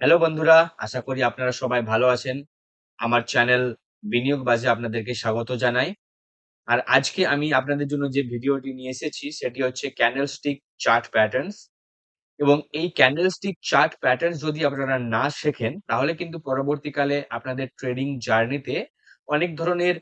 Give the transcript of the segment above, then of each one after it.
Hello বন্ধুরা, আশা করি আপনারা সবাই ভালো আছেন। আমার চ্যানেল বিনিয়োগ বাজে আপনাদেরকে স্বাগত জানাই। আর আজকে আমি আপনাদের জন্য যে ভিডিওটি নিয়ে এসেছি সেটি হচ্ছে ক্যান্ডেলস্টিক চার্ট প্যাটার্নস এবং এই ক্যান্ডেলস্টিক চার্ট প্যাটার্নস যদি আপনারা না শেখেন তাহলে কিন্তু পরবর্তীকালে আপনাদের ট্রেডিং জার্নিতে অনেক ধরনের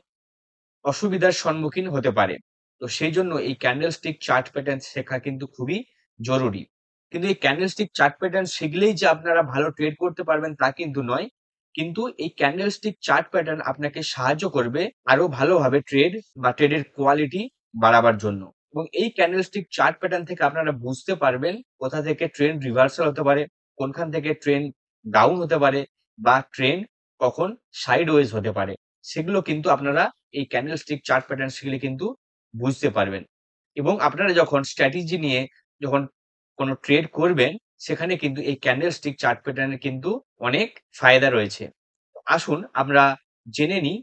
অসুবিধার সম্মুখীন হতে পারে। তো সেইজন্য এই ক্যান্ডেলস্টিক চার্ট প্যাটার্ন শেখা কিন্তু খুবই জরুরি। কিন্তু এই ক্যান্ডেলস্টিক চার্ট প্যাটার্ন শিখলেই যে আপনারা ভালো ট্রেড করতে পারবেন তা কিন্তু নয়। কিন্তু এই ক্যান্ডেলস্টিক চার্ট প্যাটার্ন আপনাকে সাহায্য করবে আরো ভালোভাবে ট্রেড বা ট্রেডের কোয়ালিটি বাড়াবার জন্য। এবং এই ক্যান্ডেলস্টিক চার্ট প্যাটার্ন থেকে আপনারা বুঝতে পারবেন কোথা থেকে ট্রেন্ড রিভার্সাল হতে পারে, কোনখান থেকে ট্রেন্ড ডাউন হতে পারে বা ট্রেন্ড কখন সাইডওয়েজ হতে পারে। সেগুলো কিন্তু আপনারা এই ক্যান্ডেলস্টিক চার্ট প্যাটার্ন শিখলে কিন্তু বুঝতে পারবেন। এবং আপনারা যখন স্ট্র্যাটেজি নিয়ে যখন কোনো ট্রেড করবেন, সেখানে কিন্তু এই ক্যান্ডেলস্টিক চার্ট প্যাটার্নের কিন্তু অনেক ফায়দা রয়েছে। আসুন আমরা জেনে নিই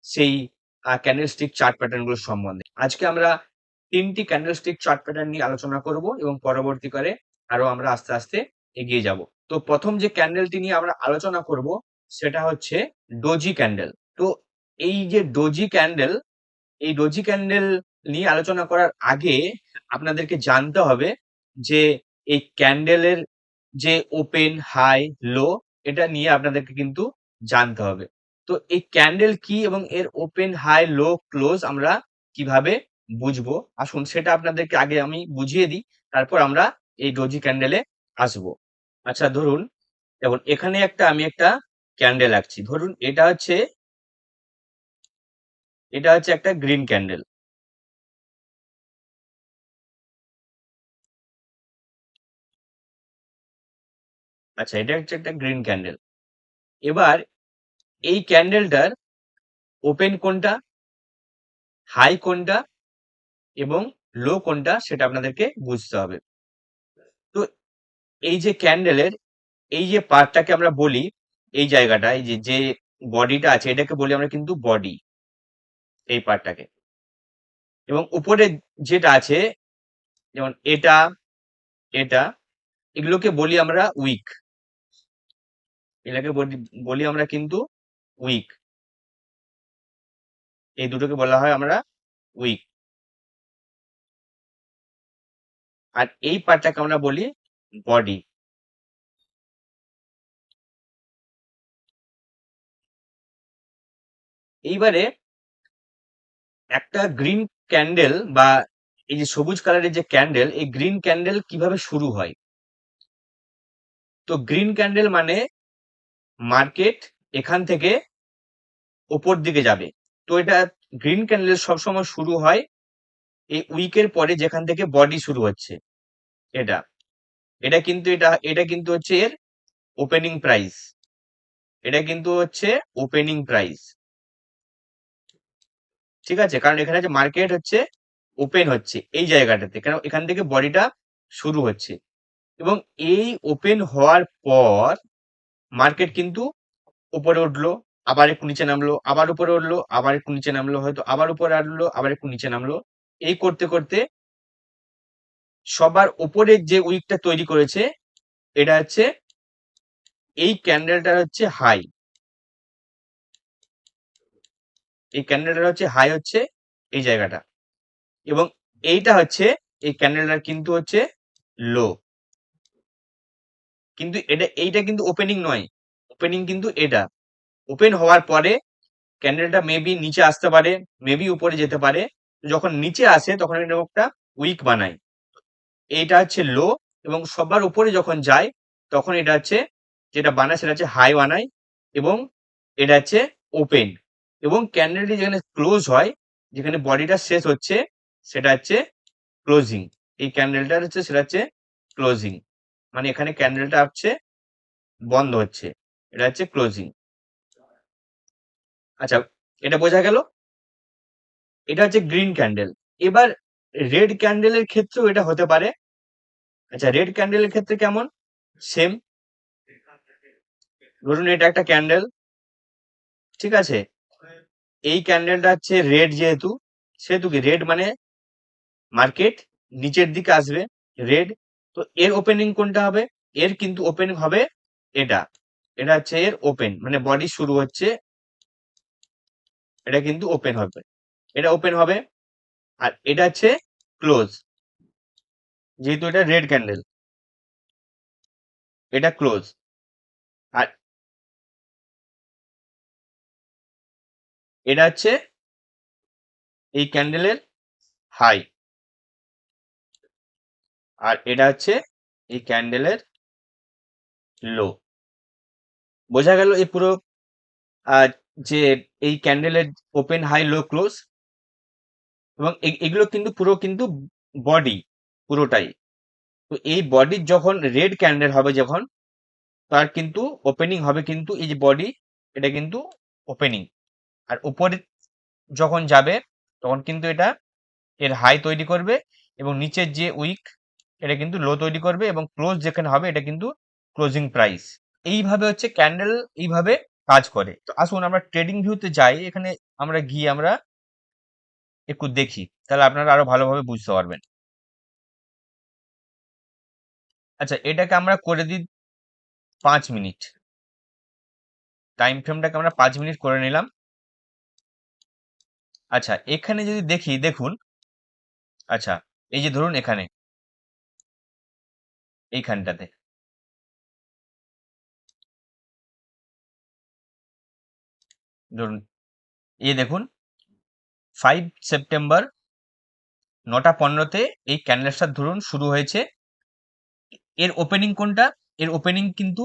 সেই ক্যান্ডেলস্টিক চার্ট প্যাটার্ন গুলো সম্বন্ধে। আজকে আমরা ৩ টি ক্যান্ডেলস্টিক চার্ট প্যাটার্ন নিয়ে আলোচনা করব এবং পরবর্তীকালে আরো আমরা আস্তে, আস্তে এগিয়ে যাব। তো ১ম যে ক্যান্ডেলটি নিয়ে আমরা আলোচনা করব সেটা হচ্ছে ডোজি ক্যান্ডেল। তো এই যে ডোজি ক্যান্ডেল, এই ডোজি ক্যান্ডেল নিয়ে আলোচনা করার আগে আপনাদেরকে জানতে হবে যে এই ক্যান্ডেলের যে ওপেন, হাই, লো এটা নিয়ে আপনাদেরকে কিন্তু জানতে হবে। তো এই ক্যান্ডেল কি এবং এর ওপেন, হাই, লো, ক্লোজ আমরা কিভাবে বুঝবো? আসুন সেটা আপনাদেরকে আগে আমি বুঝিয়ে দিই। তারপর আমরা এই ডোজি ক্যান্ডেলে আসবো। আচ্ছা ধরুন, যেমন এখানে আমি একটা ক্যান্ডেল আঁকছি। ধরুন এটা হচ্ছে একটা গ্রিন ক্যান্ডেল। আচ্ছা, এটা হচ্ছে একটা গ্রিন ক্যান্ডেল। এবার এই ক্যান্ডেলটার ওপেন কোনটা, হাই কোনটা এবং লো কোনটা সেটা আপনাদেরকে বুঝতে হবে। তো এই যে ক্যান্ডেলের এই যে পার্টটাকে আমরা বলি, এই জায়গাটা এই যে বডিটা আছে এটাকে বলি আমরা কিন্তু বডি, এই পার্টটাকে। এবং উপরে যেটা আছে যেমন এটা এগুলোকে বলি আমরা উইক। এটাকে বলি আমরা কিন্তু উইক। এই দুটোকে বলা হয় আমরা উইক। আর এই পার্টটাকে আমরা বলি বডি। এইবারে একটা গ্রিন ক্যান্ডেল বা এই যে সবুজ কালারের যে ক্যান্ডেল, এই গ্রিন ক্যান্ডেল কিভাবে শুরু হয়? তো গ্রিন ক্যান্ডেল মানে মার্কেট এখান থেকে ওপর দিকে যাবে। তো এটা গ্রিন ক্যান্ডেল সবসময় শুরু হয় এই উইকের পরে যেখান থেকে বডি শুরু হচ্ছে। এটা এটা কিন্তু হচ্ছে এর ওপেনিং প্রাইস। এটা কিন্তু হচ্ছে ওপেনিং প্রাইস। ঠিক আছে, কারণ এখানে যে মার্কেট হচ্ছে ওপেন হচ্ছে এই জায়গাটাতে, কারণ এখান থেকে বডিটা শুরু হচ্ছে। এবং এই ওপেন হওয়ার পর মার্কেট কিন্তু উপরে উঠলো, আবার একটু নিচে নামলো, আবার উপরে উঠলো, আবার একটু নিচে নামলো, হয়তো আবার উপরে আসলো, আবার একটু নিচে নামলো। এই করতে করতে সবার উপরে যে উইকটা তৈরি করেছে এটা হচ্ছে এই ক্যান্ডেলটা হচ্ছে হাই। এই ক্যান্ডেলটা হচ্ছে হাই, হচ্ছে এই জায়গাটা। এবং এইটা হচ্ছে এই ক্যান্ডেলটার কিন্তু হচ্ছে লো। কিন্তু এইটা কিন্তু ওপেনিং নয়, ওপেনিং কিন্তু এটা। ওপেন হওয়ার পরে ক্যান্ডেলটা মেবি নিচে আসতে পারে, মেবি উপরে যেতে পারে। যখন নিচে আসে তখন এটা একটা উইক বানায়। এইটা হচ্ছে লো। এবং সবার উপরে যখন যায় তখন এটা হচ্ছে যেটা বানায় সেটা হচ্ছে হাই বানায়। এবং এটা হচ্ছে ওপেন। এবং ক্যান্ডেলটি যেখানে ক্লোজ হয়, যেখানে বডিটা শেষ হচ্ছে সেটা হচ্ছে ক্লোজিং। এই ক্যান্ডেলটার হচ্ছে সেটা হচ্ছে ক্লোজিং। মানে এখানে ক্যান্ডেলটা হচ্ছে বন্ধ হচ্ছে, এটা হচ্ছে ক্লোজিং। আচ্ছা, এটা বোঝা গেল। এটা হচ্ছে গ্রিন ক্যান্ডেল। এবার রেড ক্যান্ডেলের ক্ষেত্রেও এটা হতে পারে। আচ্ছা, রেড ক্যান্ডেলের ক্ষেত্রে কেমন? সেম। ধরুন এটা একটা ক্যান্ডেল, ঠিক আছে। এই ক্যান্ডেলটা হচ্ছে রেড, যেহেতু সেহেতু কি রেড মানে মার্কেট নিচের দিকে আসবে, রেড। তো এর ওপেনিং কোনটা হবে? এর কিন্তু ওপেনিং হবে এটা। এটা হচ্ছে এর ওপেন, মানে বডি শুরু হচ্ছে, এটা কিন্তু ওপেন হবে, এটা ওপেন হবে। আর এটা হচ্ছে ক্লোজ, যেহেতু এটা রেড ক্যান্ডেল, এটা ক্লোজ। আর এটা হচ্ছে এই ক্যান্ডেলের হাই, আর এটা হচ্ছে এই ক্যান্ডেলের লো। বোঝা গেল এই পুরো যে এই ক্যান্ডেলের ওপেন, হাই, লো, ক্লোজ, এবং এগুলো কিন্তু পুরো কিন্তু বডি পুরোটাই। তো এই বডির যখন রেড ক্যান্ডেল হবে, যখন তার কিন্তু ওপেনিং হবে, কিন্তু এই যে বডি, এটা কিন্তু ওপেনিং। আর উপরে যখন যাবে তখন কিন্তু এটা এর হাই তৈরি করবে, এবং নিচের যে উইক, এটা কিন্তু লো তৈরি করবে, এবং ক্লোজ যেখানে হবে এটা কিন্তু ক্লোজিং প্রাইস। এইভাবে হচ্ছে ক্যান্ডেল এইভাবে কাজ করে। তো আসুন আমরা ট্রেডিং ভিউতে যাই, এখানে আমরা গিয়ে আমরা একটু দেখি, তাহলে আপনারা আরো ভালোভাবে বুঝতে পারবেন। আচ্ছা, এটাকে আমরা করে দিই 5 মিনিট, টাইম ফ্রেমটাকে আমরা 5 মিনিট করে নিলাম। আচ্ছা, এখানে যদি দেখি, দেখুন, আচ্ছা, এই যে ধরুন এখানে এইখানটাতে, ধরুন এই দেখুন 5 সেপ্টেম্বর 9টা 15-তে এই ক্যান্ডেলটা ধরুন শুরু হয়েছে। এর ওপেনিং কোনটা? এর ওপেনিং কিন্তু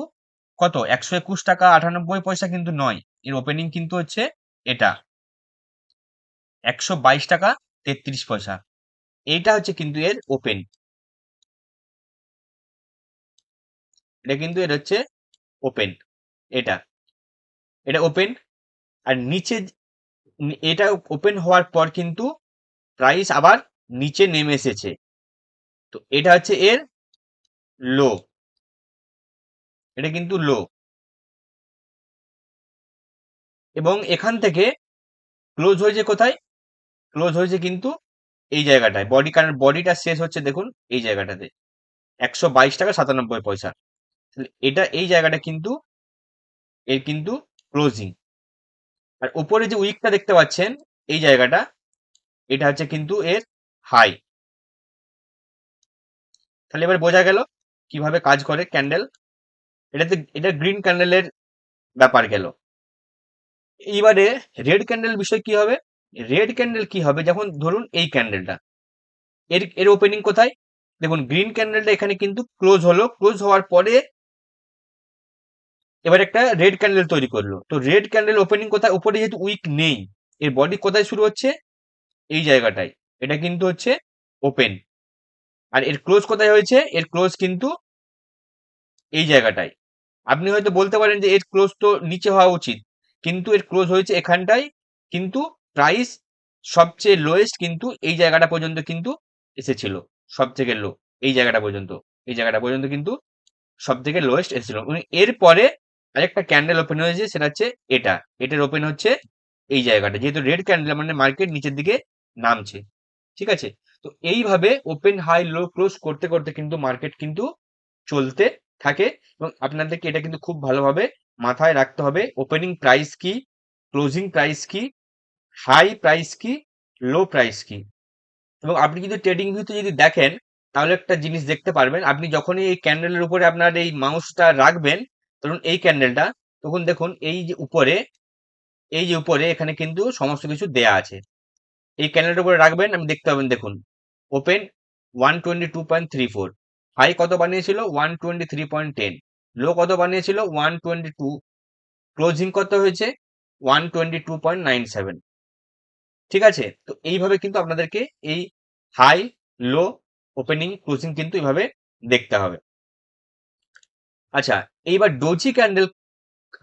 কত? 121 টাকা 98 পয়সা কিন্তু নয়, এর ওপেনিং কিন্তু হচ্ছে এটা 122 টাকা 33 পয়সা। এইটা হচ্ছে কিন্তু এর ওপেন, এটা কিন্তু এর হচ্ছে ওপেন, এটা এটা ওপেন। আর নিচে এটা ওপেন হওয়ার পর কিন্তু প্রাইস আবার নিচে নেমে এসেছে, তো এটা হচ্ছে এর লো, এটা কিন্তু লো। এবং এখান থেকে ক্লোজ হয়েছে কোথায়? ক্লোজ হয়েছে কিন্তু এই জায়গাটায় বডি, কারণ বডিটা শেষ হচ্ছে দেখুন এই জায়গাটাতে 122 টাকা 97 পয়সা। এটা এই জায়গাটা কিন্তু এর কিন্তু ক্লোজিং। আর উপরে যে উইকটা দেখতে পাচ্ছেন এই জায়গাটা, এটা হচ্ছে কিন্তু এর হাই। তাহলে এবার বোঝা গেল কিভাবে কাজ করে ক্যান্ডেল। এটা গ্রিন ক্যান্ডেলের ব্যাপার গেল। এইবারে রেড ক্যান্ডেল বিষয় কি হবে? রেড ক্যান্ডেল কি হবে, যখন ধরুন এই ক্যান্ডেলটা, এর এর ওপেনিং কোথায়? দেখুন গ্রিন ক্যান্ডেলটা এখানে কিন্তু ক্লোজ হলো, ক্লোজ হওয়ার পরে এবার একটা রেড ক্যান্ডেল তৈরি করলো। তো রেড ক্যান্ডেল ওপেনিং কোথায়? উপরে যেহেতু উইক নেই, এর বডি কোথায় শুরু হচ্ছে? এই জায়গাটায়, এটা কিন্তু হচ্ছে ওপেন। আর এর ক্লোজ কোথায় হয়েছে? এর ক্লোজ কিন্তু এই জায়গাটায়। আপনি হয়তো বলতে পারেন যে এর ক্লোজ তো নিচে হওয়া উচিত, কিন্তু এর ক্লোজ হয়েছে এখানটায়। কিন্তু প্রাইস সবচেয়ে লোয়েস্ট কিন্তু এই জায়গাটা পর্যন্ত কিন্তু এসেছিল, সব থেকে লো এই জায়গাটা পর্যন্ত, এই জায়গাটা পর্যন্ত কিন্তু সব থেকে লোয়েস্ট এসেছিল। এরপরে আরেকটা ক্যান্ডেল ওপেন হয়েছে, সেটা হচ্ছে এটা, এটার ওপেন হচ্ছে এই জায়গাটা, যেহেতু রেড ক্যান্ডেল মানে মার্কেট নিচের দিকে নামছে। ঠিক আছে? তো এইভাবে ওপেন, হাই, লো, ক্লোজ করতে করতে কিন্তু মার্কেট কিন্তু চলতে থাকে। এবং আপনাদেরকে এটা কিন্তু খুব ভালোভাবে মাথায় রাখতে হবে, ওপেনিং প্রাইস কি, ক্লোজিং প্রাইস কি, হাই প্রাইস কি, লো প্রাইস কি। এবং আপনি যদি ট্রেডিং ভিউতে যদি দেখেন, তাহলে একটা জিনিস দেখতে পারবেন, আপনি যখনই এই ক্যান্ডেলের উপরে আপনার এই মাউসটা রাখবেন, ধরুন এই ক্যান্ডেলটা, তখন দেখুন এই যে উপরে, এই যে উপরে এখানে কিন্তু সমস্ত কিছু দেয়া আছে। এই ক্যান্ডেলটার উপরে রাখবেন, আমি দেখতে পাবেন, দেখুন ওপেন 122.34, হাই কত বানিয়েছিল 123.10, লো কত বানিয়েছিল 122, ক্লোজিং কত হয়েছে 122.97। ঠিক আছে? তো এইভাবে কিন্তু আপনাদেরকে এই হাই, লো, ওপেনিং, ক্লোজিং কিন্তু এইভাবে দেখতে হবে। আচ্ছা, এইবার ডোজি ক্যান্ডেল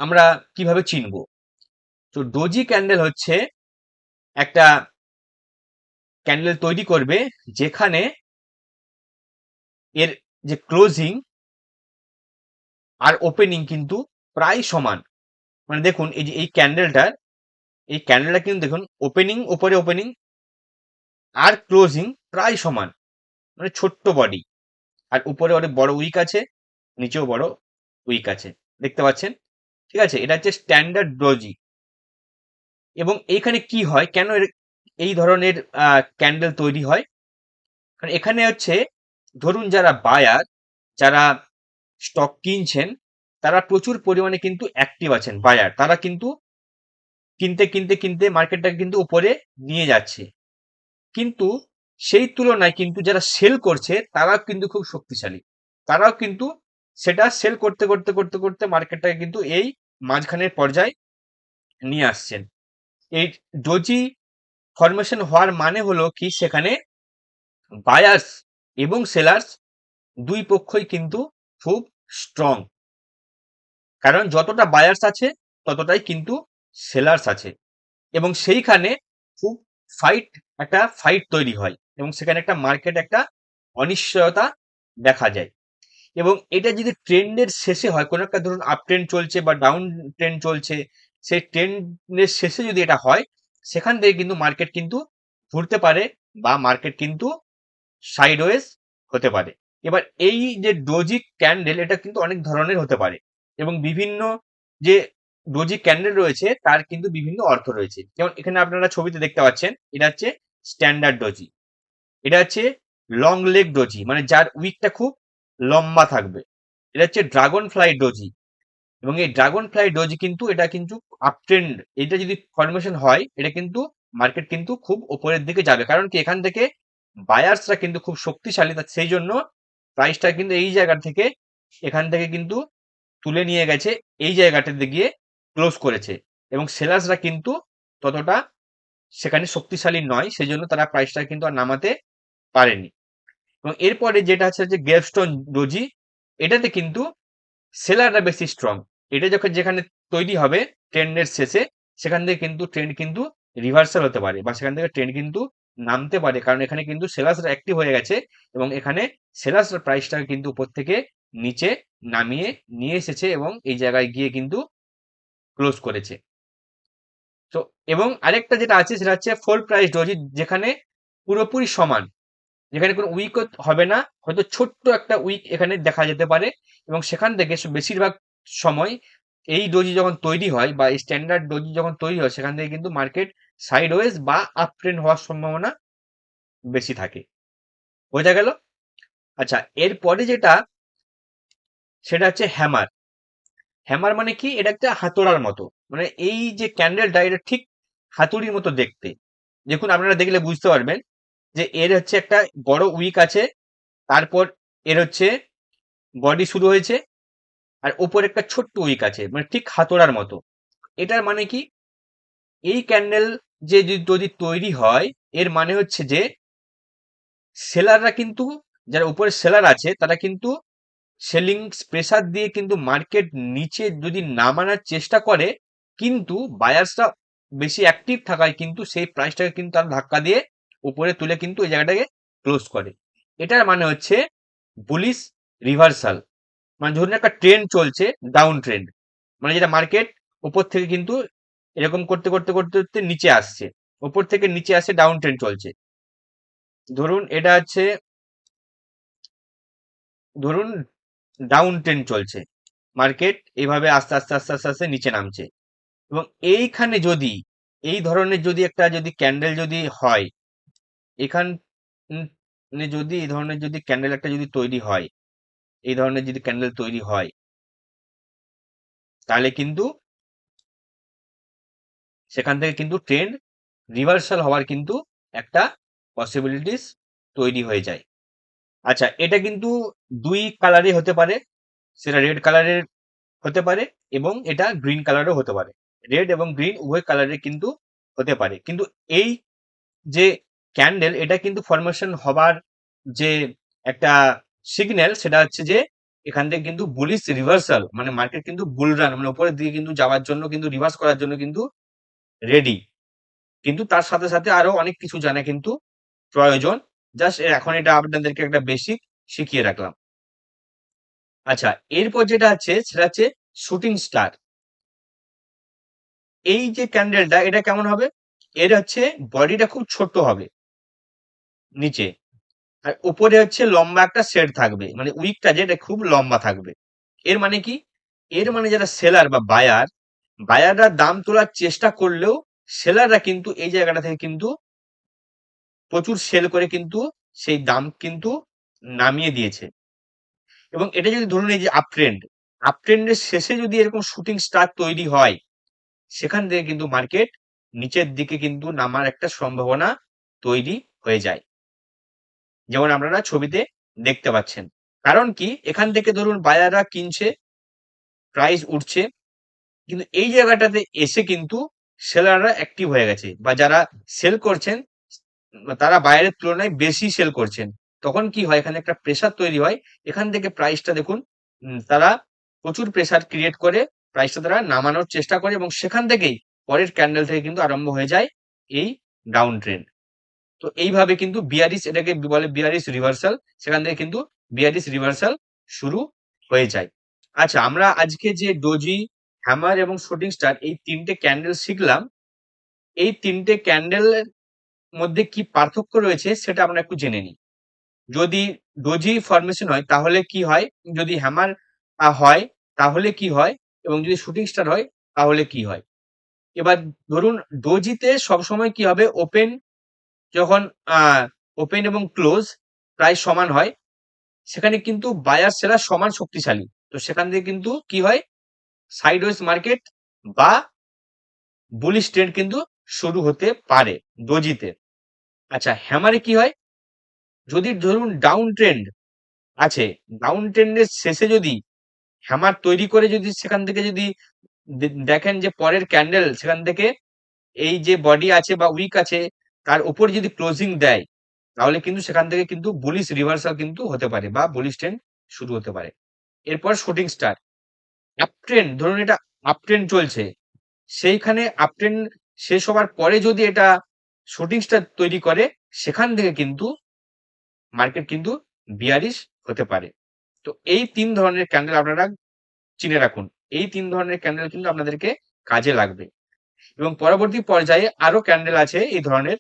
আমরা কিভাবে চিনবো? তো ডোজি ক্যান্ডেল হচ্ছে একটা ক্যান্ডেল তৈরি করবে যেখানে এর যে ক্লোজিং আর ওপেনিং কিন্তু প্রায় সমান। মানে দেখুন এই যে এই ক্যান্ডেলটা কিন্তু দেখুন ওপেনিং, উপরে ওপেনিং আর ক্লোজিং প্রায় সমান, মানে ছোট্ট বডি, আর উপরে অনেক বড় উইক আছে, নিচেও বড় উইক আছে, দেখতে পাচ্ছেন। ঠিক আছে, এটা হচ্ছে স্ট্যান্ডার্ড ডোজি। এবং এইখানে কি হয়, কেন এই ধরনের ক্যান্ডেল তৈরি হয়, কারণ এখানে হচ্ছে ধরুন যারা বায়ার, যারা স্টক কিনছেন, তারা প্রচুর পরিমাণে কিন্তু অ্যাক্টিভ আছেন বায়ার, তারা কিন্তু কিনতে কিনতে কিনতে মার্কেটটাকে কিন্তু উপরে নিয়ে যাচ্ছে। কিন্তু সেই তুলনায় কিন্তু যারা সেল করছে তারাও কিন্তু খুব শক্তিশালী, তারাও কিন্তু সেটা সেল করতে করতে করতে করতে মার্কেটটাকে কিন্তু এই মাঝখানের পর্যায়ে নিয়ে আসছেন। এই ডোজি ফরমেশন হওয়ার মানে হলো কি, সেখানে বায়ার্স এবং সেলার্স দুই পক্ষই কিন্তু খুব স্ট্রং, কারণ যতটা বায়ার্স আছে ততটাই কিন্তু সেলার্স আছে, এবং সেইখানে খুব ফাইট, একটা ফাইট তৈরি হয়, এবং সেখানে একটা মার্কেট, একটা অনিশ্চয়তা দেখা যায়। এবং এটা যদি ট্রেন্ডের শেষে হয়, কোনো একটা ধরুন আপ ট্রেন্ড চলছে বা ডাউন ট্রেন্ড চলছে, সেই ট্রেন্ডের শেষে যদি এটা হয়, সেখান থেকে কিন্তু মার্কেট কিন্তু ঘুরতে পারে, বা মার্কেট কিন্তু সাইডওয়েজ হতে পারে। এবার এই যে ডোজি ক্যান্ডেল, এটা কিন্তু অনেক ধরনের হতে পারে, এবং বিভিন্ন যে ডোজি ক্যান্ডেল রয়েছে তার কিন্তু বিভিন্ন অর্থ রয়েছে। যেমন এখানে আপনারা ছবিতে দেখতে পাচ্ছেন, এটা হচ্ছে স্ট্যান্ডার্ড ডোজি, এটা হচ্ছে লং লেগ ডোজি, মানে যার উইকটা খুব লম্বা থাকবে। এটা হচ্ছে ড্রাগন ফ্লাই ডোজি, এবং এই ড্রাগন ফ্লাই ডোজি কিন্তু এটা কিন্তু আপ ট্রেন্ড, এটা যদি ফরমেশন হয়, এটা কিন্তু মার্কেট কিন্তু খুব উপরের দিকে যাবে, কারণ কি এখান থেকে বায়ার্সরা কিন্তু খুব শক্তিশালী, সেই জন্য প্রাইসটা কিন্তু এই জায়গা থেকে, এখান থেকে কিন্তু তুলে নিয়ে গেছে, এই জায়গাটাতে গিয়ে ক্লোজ করেছে, এবং সেলার্সরা কিন্তু ততটা সেখানে শক্তিশালী নয়, সেই জন্য তারা প্রাইসটা কিন্তু আর নামাতে পারেনি। এবং এরপরে যেটা আছে যে গ্রেভস্টোন ডোজি, এটাতে কিন্তু সেলাররা বেশি স্ট্রং। এটা যখন যেখানে তৈরি হবে ট্রেন্ডের শেষে, সেখান থেকে কিন্তু ট্রেন্ড কিন্তু রিভার্সাল হতে পারে, বা সেখান থেকে ট্রেন্ড কিন্তু নামতে পারে, কারণ এখানে কিন্তু সেলার্সরা অ্যাক্টিভ হয়ে গেছে, এবং এখানে সেলার্সরা প্রাইসটাকে কিন্তু উপর থেকে নিচে নামিয়ে নিয়ে এসেছে, এবং এই জায়গায় গিয়ে কিন্তু ক্লোজ করেছে। তো এবং আরেকটা যেটা আছে সেটা হচ্ছে ফুল প্রাইস ডোজি, যেখানে পুরোপুরি সমান, যেখানে কোনো উইক হবে না, হয়তো ছোট্ট একটা উইক এখানে দেখা যেতে পারে, এবং সেখান থেকে বেশিরভাগ সময় এই ডোজি যখন তৈরি হয়, বা এই স্ট্যান্ডার্ড ডোজি যখন তৈরি হয়, সেখান থেকে কিন্তু মার্কেট সাইডওয়েজ বা আপ ট্রেন্ড হওয়ার সম্ভাবনা বেশি থাকে। বোঝা গেল? আচ্ছা, এরপরে যেটা, সেটা হচ্ছে হ্যামার। হ্যামার মানে কি, এটা একটা হাতোড়ার মতো, মানে এই যে ক্যান্ডেলটা, এটা ঠিক হাতুড়ির মতো দেখতে। দেখুন, আপনারা দেখলে বুঝতে পারবেন যে এর হচ্ছে একটা বড় উইক আছে, তারপর এর হচ্ছে বডি শুরু হয়েছে, আর ওপরে একটা ছোট্ট উইক আছে, মানে ঠিক হাতোড়ার মতো। এটার মানে কি, এই ক্যান্ডেল যে যদি তৈরি হয়, এর মানে হচ্ছে যে সেলাররা কিন্তু, যারা উপরে সেলার আছে, তারা কিন্তু সেলিং প্রেসার দিয়ে কিন্তু মার্কেট নিচে যদি নামানোর চেষ্টা করে, কিন্তু বায়ার্সরা বেশি অ্যাক্টিভ থাকায় কিন্তু সেই প্রাইসটাকে কিন্তু তারা ধাক্কা দিয়ে উপরে তুলে কিন্তু এই জায়গাটাকে ক্লোজ করে। এটার মানে হচ্ছে বুলিশ রিভার্সাল, মানে ধরুন একটা ট্রেন্ড চলছে, ডাউন ট্রেন্ড, মানে যেটা মার্কেট উপর থেকে কিন্তু এরকম করতে করতে করতে করতে নিচে আসছে, উপর থেকে নিচে আসে, ডাউন ট্রেন্ড চলছে। ধরুন এটা হচ্ছে, ধরুন ডাউন ট্রেন্ড চলছে, মার্কেট এইভাবে আস্তে আস্তে আস্তে আস্তে আস্তে নিচে নামছে, এবং এইখানে যদি এই ধরনের যদি একটা যদি ক্যান্ডেল যদি হয়, এখান যদি এই ধরনের যদি ক্যান্ডেল একটা যদি তৈরি হয়, এই ধরনের যদি ক্যান্ডেল তৈরি হয়, তাহলে কিন্তু সেখান থেকে কিন্তু ট্রেন্ড রিভার্সাল হওয়ার কিন্তু একটা পসিবিলিটিস তৈরি হয়ে যায়। আচ্ছা, এটা কিন্তু দুই কালারে হতে পারে, সেটা রেড কালারের হতে পারে, এবং এটা গ্রিন কালারও হতে পারে। রেড এবং গ্রিন উভয় কালারের কিন্তু হতে পারে, কিন্তু এই যে ক্যান্ডেল, এটা কিন্তু ফরমেশন হবার যে একটা সিগন্যাল, সেটা হচ্ছে যে এখান থেকে কিন্তু বুলিশ রিভার্সাল, মানে মার্কেট কিন্তু বুল রান, মানে উপরের দিকে কিন্তু যাওয়ার জন্য, কিন্তু রিভার্স করার জন্য কিন্তু রেডি। কিন্তু তার সাথে সাথে আরো অনেক কিছু জানা কিন্তু প্রয়োজন। জাস্ট এখন এটা আপনাদেরকে একটা বেসিক শিখিয়ে রাখলাম। আচ্ছা, এরপর যেটা আছে সেটা হচ্ছে শুটিং স্টার। এই যে ক্যান্ডেলটা, এটা কেমন হবে, এর হচ্ছে বডিটা খুব ছোট হবে নিচে, আর উপরে হচ্ছে লম্বা একটা শেড থাকবে, মানে উইকটা যেটা খুব লম্বা থাকবে। এর মানে কি, এর মানে যারা সেলার বা বায়াররা দাম তোলার চেষ্টা করলেও সেলাররা কিন্তু এই জায়গাটা থেকে কিন্তু প্রচুর সেল করে কিন্তু সেই দাম কিন্তু নামিয়ে দিয়েছে। এবং এটা যদি ধরুন এই যে আপট্রেন্ডের শেষে যদি এরকম শুটিং স্টার তৈরি হয়, সেখান থেকে কিন্তু মার্কেট নিচের দিকে কিন্তু নামার একটা সম্ভাবনা তৈরি হয়ে যায়, যেমন আপনারা ছবিতে দেখতে পাচ্ছেন। কারণ কি, এখান থেকে ধরুন বায়াররা কিনছে, প্রাইস উঠছে, কিন্তু এই জায়গাটাতে এসে কিন্তু সেলাররা অ্যাক্টিভ হয়ে গেছে, বা যারা সেল করছেন তারা বাইরের তুলনায় বেশি সেল করছেন। তখন কি হয়, এখানে একটা প্রেসার তৈরি হয়। এখান থেকে প্রাইসটা দেখুন, তারা প্রচুর প্রেসার ক্রিয়েট করে প্রাইসটা তারা নামানোর চেষ্টা করে, এবং সেখান থেকেই পরের ক্যান্ডেল থেকে কিন্তু আরম্ভ হয়ে যায় এই ডাউন ট্রেন্ড। তো এইভাবে কিন্তু বিয়ারিশ, এটাকে বলে বিয়ারিশ রিভার্সাল, সেখান থেকে কিন্তু বিয়ারিশ রিভার্সাল শুরু হয়ে যায়। আচ্ছা, আমরা আজকে যে ডোজি, হ্যামার এবং শুটিং স্টার এই তিনটে ক্যান্ডেল শিখলাম, এই তিনটে ক্যান্ডেলের মধ্যে কি পার্থক্য রয়েছে সেটা আমরা একটু জেনে নিই। যদি ডোজি ফরমেশন হয় তাহলে কি হয়, যদি হ্যামার হয় তাহলে কি হয়, এবং যদি শুটিং স্টার হয় তাহলে কি হয়। এবার ধরুন ডোজিতে সবসময় কি হবে, যখন ওপেন এবং ক্লোজ প্রায় সমান হয়, সেখানে কিন্তু বায়ার সেলার সমান শক্তিশালী। তো সেখান থেকে কিন্তু কি হয়, সাইডওয়েজ মার্কেট বা বুলিশ ট্রেন্ড কিন্তু শুরু হতে পারে ডোজিতে। আচ্ছা, হ্যামারে কি হয়, যদি ধরুন ডাউন ট্রেন্ড আছে, ডাউন ট্রেন্ডের শেষে যদি হ্যামার তৈরি করে যদি সেখান থেকে যদি দেখেন যে পরের ক্যান্ডেল সেখান থেকে এই যে বডি আছে বা উইক আছে তার উপর যদি ক্লোজিং দেয়, তাহলে কিন্তু সেখান থেকে কিন্তু বুলিশ রিভার্সাল কিন্তু হতে পারে বা বুলিশ ট্রেন্ড শুরু হতে পারে। এরপর শুটিং স্টার, আপ ট্রেন্ড, ধরুন এটা আপ ট্রেন্ড চলছে, সেইখানে আপ ট্রেন্ড শেষ হবার পরে যদি এটা শুটিং স্টার তৈরি করে, সেখান থেকে কিন্তু মার্কেট কিন্তু বিয়ারিশ হতে পারে। তো এই ৩ ধরনের ক্যান্ডেল আপনারা চিনে রাখুন। এই ৩ ধরনের ক্যান্ডেল কিন্তু আপনাদেরকে কাজে লাগবে, এবং পরবর্তী পর্যায়ে আরো ক্যান্ডেল আছে এই ধরনের,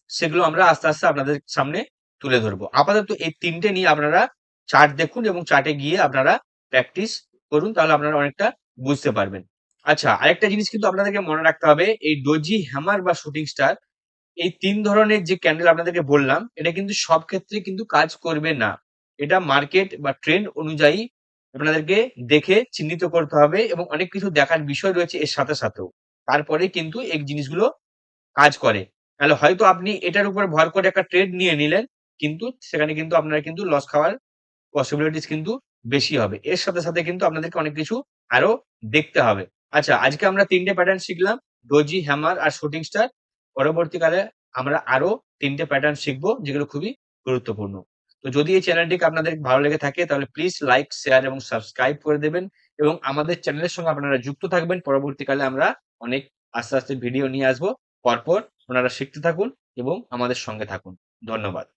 সেগুলো আমরা আস্তে, আস্তে আপনাদের সামনে তুলে ধরবো। আপাতত এই ৩ টে নিয়ে আপনারা চার্ট দেখুন এবং চার্টে গিয়ে আপনারা প্র্যাকটিস করুন, তাহলে আপনারা অনেকটা বুঝতে পারবেন। আচ্ছা, আরেকটা জিনিস কিন্তু আপনাদেরকে মনে রাখতে হবে, এই ডোজি, হ্যামার বা শুটিং স্টার এই ৩ ধরনের যে ক্যান্ডেল আপনাদেরকে বললাম, এটা কিন্তু সব ক্ষেত্রে কিন্তু কাজ করবে না। এটা মার্কেট বা ট্রেন্ড অনুযায়ী আপনাদেরকে দেখে চিহ্নিত করতে হবে, এবং অনেক কিছু দেখার বিষয় রয়েছে এর সাথে সাথেও। তারপরে কিন্তু এই জিনিসগুলো কাজ করে। তাহলে হয়তো আপনি এটার উপর ভর করে একটা ট্রেড নিয়ে নিলেন, কিন্তু সেখানে কিন্তু আপনার কিন্তু লস খাওয়ার পসিবিলিটিস কিন্তু বেশি হবে। এর সাথে, সাথে কিন্তু আপনাদেরকে অনেক কিছু আরো দেখতে হবে। আচ্ছা, আজকে আমরা ৩ টে প্যাটার্ন শিখলাম, ডোজি, হ্যামার আর শুটিং স্টার। পরবর্তীকালে আমরা আরো ৩ টে প্যাটার্ন শিখবো, যেগুলো খুবই গুরুত্বপূর্ণ। তো যদি এই চ্যানেলটিকে আপনাদের ভালো লেগে থাকে তাহলে প্লিজ লাইক, শেয়ার এবং সাবস্ক্রাইব করে দেবেন, এবং আমাদের চ্যানেলের সঙ্গে আপনারা যুক্ত থাকবেন। পরবর্তীকালে আমরা অনেক আস্তে, আস্তে ভিডিও নিয়ে আসবো। পরপর আপনারা শিখতে থাকুন এবং আমাদের সঙ্গে থাকুন। ধন্যবাদ।